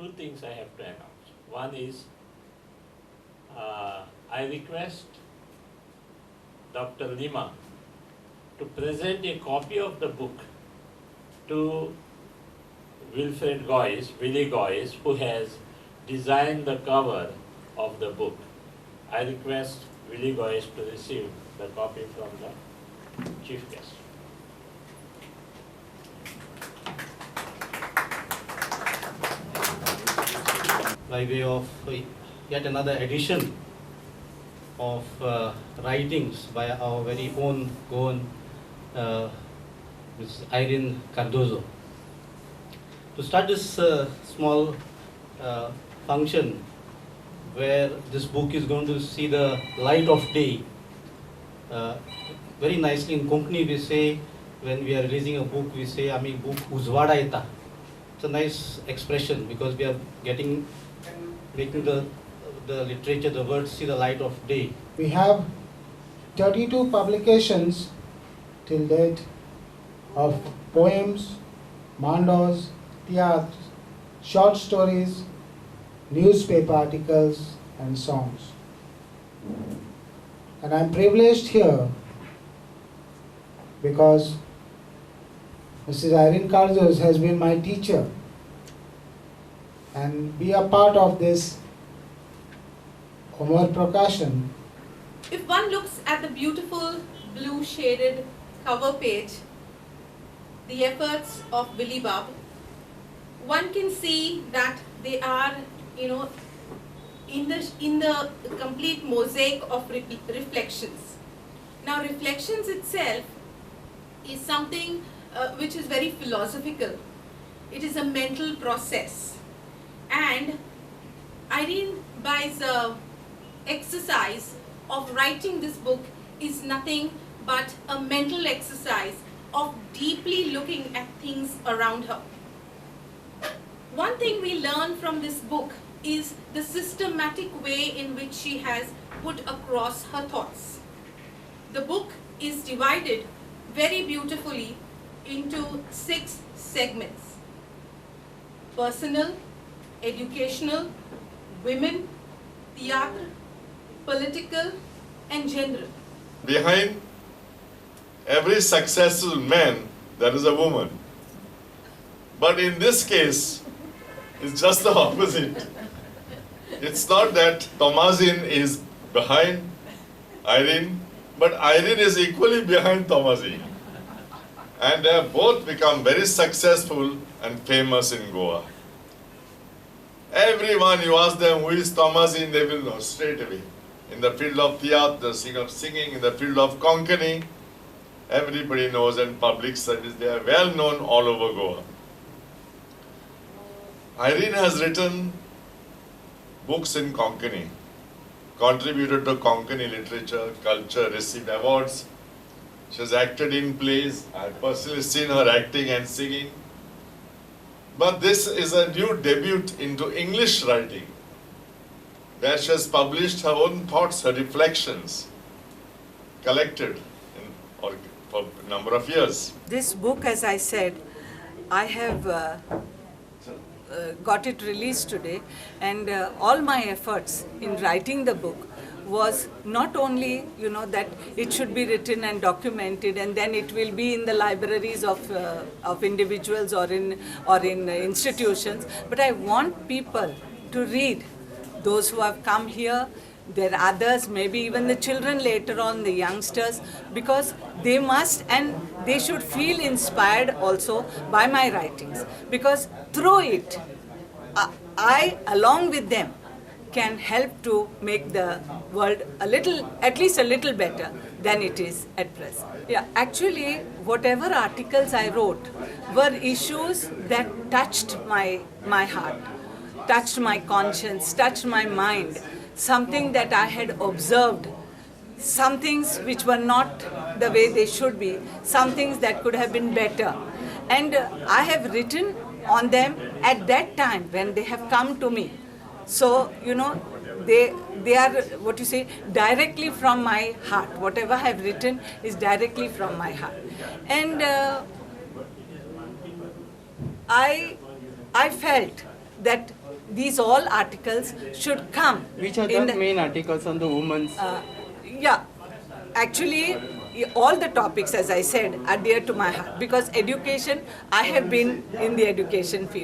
two things I have to announce. One is, I request Dr. Lima to present a copy of the book to Wilfred Goyce, Willie Goyce, who has designed the cover of the book. I request Willie Goyce to receive the copy from the chief guest. By way of yet another edition of writings by our very own Goan, Ms. Irene Cardozo. To start this small function where this book is going to see the light of day, very nicely in Konkani we say, when we are releasing a book, we say, Ami book uzwada yeta. It's a nice expression because we are making the literature, the words see the light of day. We have 32 publications till date of poems, mandos, theatre, short stories, newspaper articles and songs. And I'm privileged here because Mrs. Irene Cardozo has been my teacher, and be a part of this Amar Prakashan. If one looks at the beautiful blue shaded cover page, the efforts of Willie Bab, one can see that they are, in the complete mosaic of reflections. Now, reflections itself is something which is very philosophical. It is a mental process, and Irene Bai's exercise of writing this book is nothing but a mental exercise of deeply looking at things around her. One thing we learn from this book is the systematic way in which she has put across her thoughts. The book is divided very beautifully into 6 segments: personal, educational, women, theatre, political and general. Behind every successful man, there is a woman. But in this case, it's just the opposite. It's not that Thomasin is behind Irene, but Irene is equally behind Thomasin. And they have both become very successful and famous in Goa. Everyone, you ask them who is Thomasin, they will know straight away. In the field of theatre, the singing, in the field of Konkani, everybody knows, and public service, they are well known all over Goa. Irene has written books in Konkani, contributed to Konkani literature, culture, received awards. She has acted in plays. I have personally seen her acting and singing. But this is a new debut into English writing, where she has published her own thoughts, her reflections, collected for a number of years. This book, as I said, I have got it released today, and all my efforts in writing the book was not only, that it should be written and documented, and then it will be in the libraries of individuals or in institutions, but I want people to read. Those who have come here, there are others, maybe even the children later on, the youngsters, because they must and they should feel inspired also by my writings, because through it, I, along with them, can help to make the world at least a little better than it is at present. Yeah, actually, whatever articles I wrote were issues that touched my heart, touched my conscience, touched my mind, something that I had observed, some things which were not the way they should be, some things that could have been better. And I have written on them at that time when they have come to me. So, they are, directly from my heart. Whatever I have written is directly from my heart. And I felt that these all articles should come. Which are in the main articles on the women's? Yeah, actually, all the topics, as I said, are dear to my heart because education, I have been in the education field.